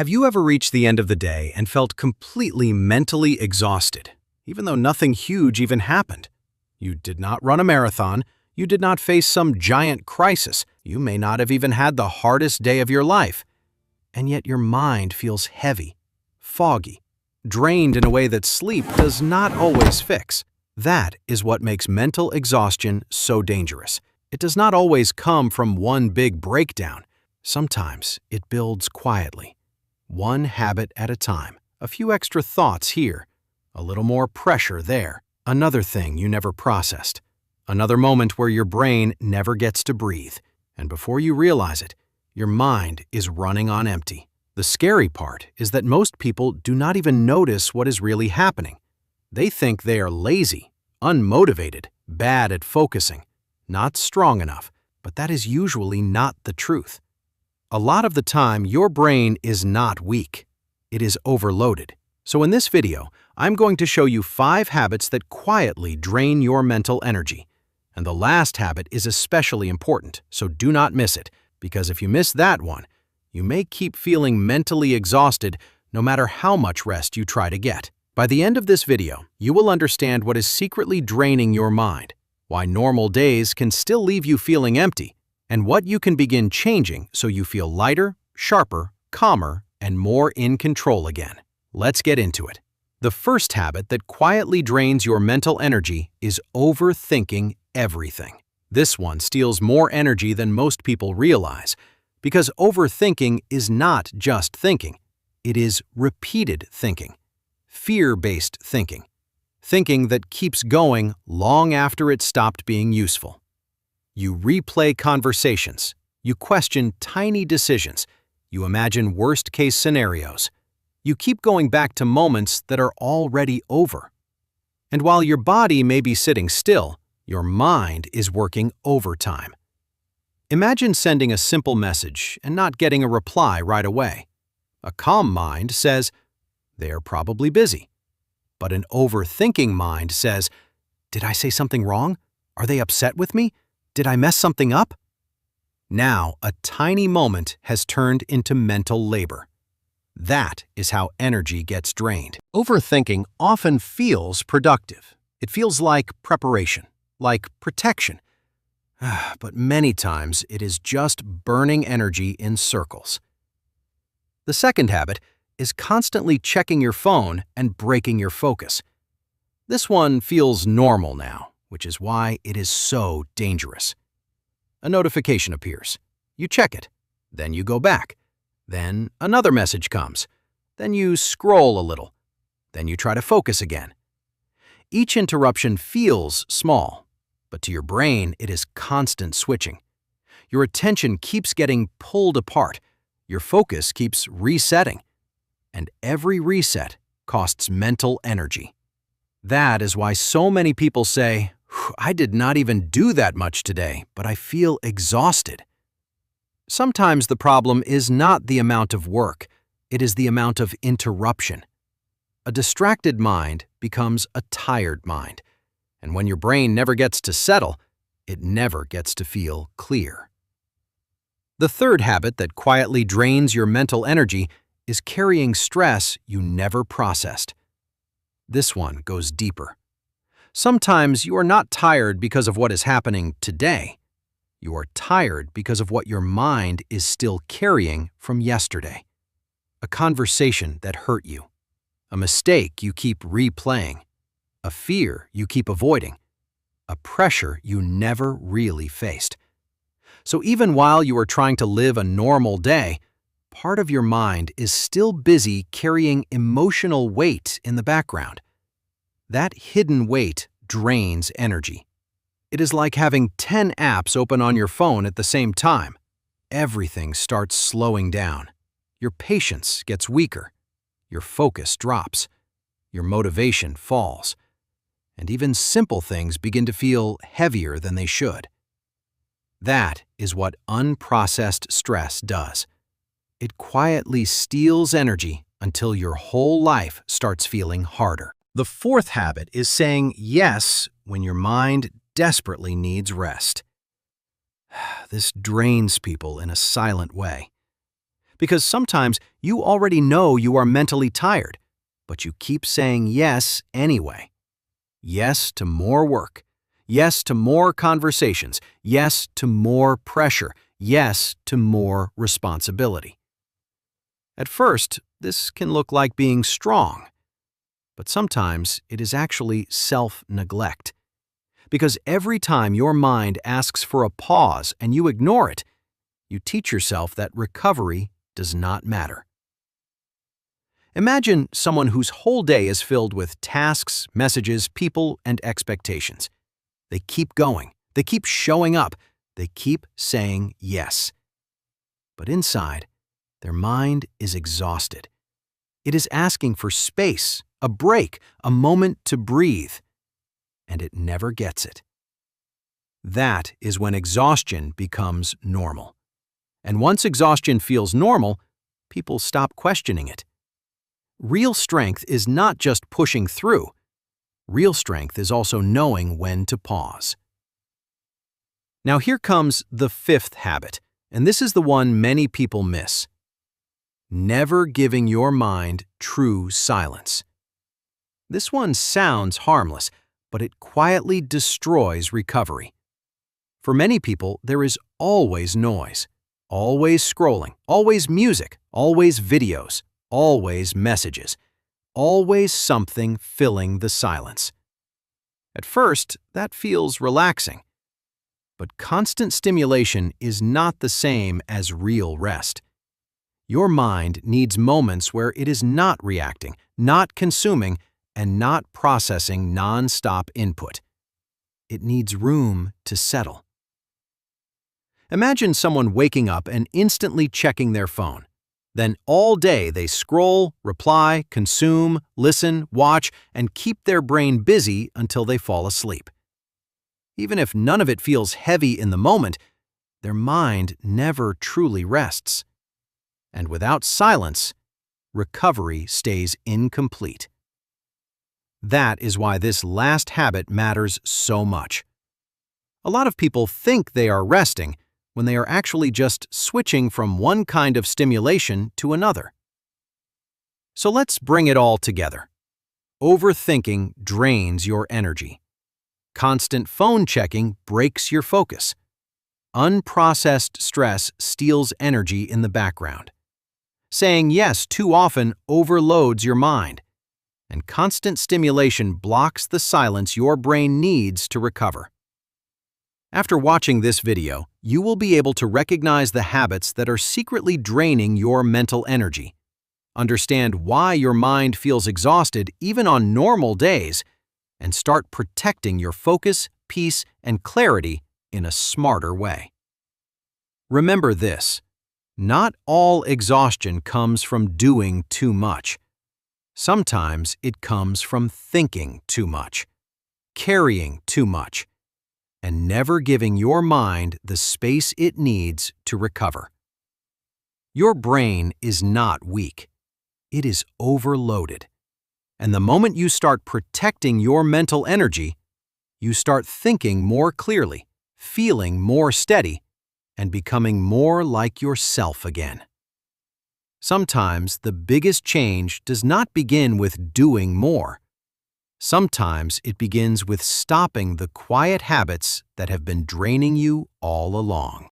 Have you ever reached the end of the day and felt completely mentally exhausted, even though nothing huge even happened? You did not run a marathon, you did not face some giant crisis, you may not have even had the hardest day of your life, and yet your mind feels heavy, foggy, drained in a way that sleep does not always fix. That is what makes mental exhaustion so dangerous. It does not always come from one big breakdown. Sometimes it builds quietly. One habit at a time, a few extra thoughts here, a little more pressure there, another thing you never processed, another moment where your brain never gets to breathe, and before you realize it, your mind is running on empty. The scary part is that most people do not even notice what is really happening. They think they are lazy, unmotivated, bad at focusing, not strong enough, but that is usually not the truth. A lot of the time, your brain is not weak. It is overloaded. So in this video, I'm going to show you 5 habits that quietly drain your mental energy. And the last habit is especially important, so do not miss it, because if you miss that one, you may keep feeling mentally exhausted no matter how much rest you try to get. By the end of this video, you will understand what is secretly draining your mind, why normal days can still leave you feeling empty, and what you can begin changing so you feel lighter, sharper, calmer, and more in control again. Let's get into it. The first habit that quietly drains your mental energy is overthinking everything. This one steals more energy than most people realize, because overthinking is not just thinking. It is repeated thinking, fear-based thinking, thinking that keeps going long after it stopped being useful. You replay conversations, you question tiny decisions, you imagine worst-case scenarios. You keep going back to moments that are already over. And while your body may be sitting still, your mind is working overtime. Imagine sending a simple message and not getting a reply right away. A calm mind says, "They're probably busy." But an overthinking mind says, "Did I say something wrong? Are they upset with me? Did I mess something up?" Now, a tiny moment has turned into mental labor. That is how energy gets drained. Overthinking often feels productive. It feels like preparation, like protection. But many times, it is just burning energy in circles. The second habit is constantly checking your phone and breaking your focus. This one feels normal now, which is why it is so dangerous. A notification appears. You check it. Then you go back. Then another message comes. Then you scroll a little. Then you try to focus again. Each interruption feels small, but to your brain it is constant switching. Your attention keeps getting pulled apart. Your focus keeps resetting. And every reset costs mental energy. That is why so many people say, "I did not even do that much today, but I feel exhausted." Sometimes the problem is not the amount of work, it is the amount of interruption. A distracted mind becomes a tired mind, and when your brain never gets to settle, it never gets to feel clear. The third habit that quietly drains your mental energy is carrying stress you never processed. This one goes deeper. Sometimes you are not tired because of what is happening today. You are tired because of what your mind is still carrying from yesterday. A conversation that hurt you. A mistake you keep replaying. A fear you keep avoiding. A pressure you never really faced. So even while you are trying to live a normal day, part of your mind is still busy carrying emotional weight in the background. That hidden weight drains energy. It is like having 10 apps open on your phone at the same time. Everything starts slowing down. Your patience gets weaker. Your focus drops. Your motivation falls. And even simple things begin to feel heavier than they should. That is what unprocessed stress does. It quietly steals energy until your whole life starts feeling harder. The fourth habit is saying yes when your mind desperately needs rest. This drains people in a silent way. Because sometimes you already know you are mentally tired, but you keep saying yes anyway. Yes to more work. Yes to more conversations. Yes to more pressure. Yes to more responsibility. At first, this can look like being strong, but sometimes it is actually self-neglect. Because every time your mind asks for a pause and you ignore it, you teach yourself that recovery does not matter. Imagine someone whose whole day is filled with tasks, messages, people, and expectations. They keep going. They keep showing up. They keep saying yes. But inside, their mind is exhausted. It is asking for space, a break, a moment to breathe, and it never gets it. That is when exhaustion becomes normal. And once exhaustion feels normal, people stop questioning it. Real strength is not just pushing through. Real strength is also knowing when to pause. Now here comes the fifth habit, and this is the one many people miss. Never giving your mind true silence. This one sounds harmless, but it quietly destroys recovery. For many people, there is always noise, always scrolling, always music, always videos, always messages, always something filling the silence. At first, that feels relaxing. But constant stimulation is not the same as real rest. Your mind needs moments where it is not reacting, not consuming, and not processing non-stop input. It needs room to settle. Imagine someone waking up and instantly checking their phone. Then all day they scroll, reply, consume, listen, watch, and keep their brain busy until they fall asleep. Even if none of it feels heavy in the moment, their mind never truly rests. And without silence, recovery stays incomplete. That is why this last habit matters so much. A lot of people think they are resting when they are actually just switching from one kind of stimulation to another. So let's bring it all together. Overthinking drains your energy. Constant phone checking breaks your focus. Unprocessed stress steals energy in the background. Saying yes too often overloads your mind. And constant stimulation blocks the silence your brain needs to recover. After watching this video, you will be able to recognize the habits that are secretly draining your mental energy, understand why your mind feels exhausted even on normal days, and start protecting your focus, peace, and clarity in a smarter way. Remember this: not all exhaustion comes from doing too much. Sometimes it comes from thinking too much, carrying too much, and never giving your mind the space it needs to recover. Your brain is not weak. It is overloaded. And the moment you start protecting your mental energy, you start thinking more clearly, feeling more steady, and becoming more like yourself again. Sometimes the biggest change does not begin with doing more. Sometimes it begins with stopping the quiet habits that have been draining you all along.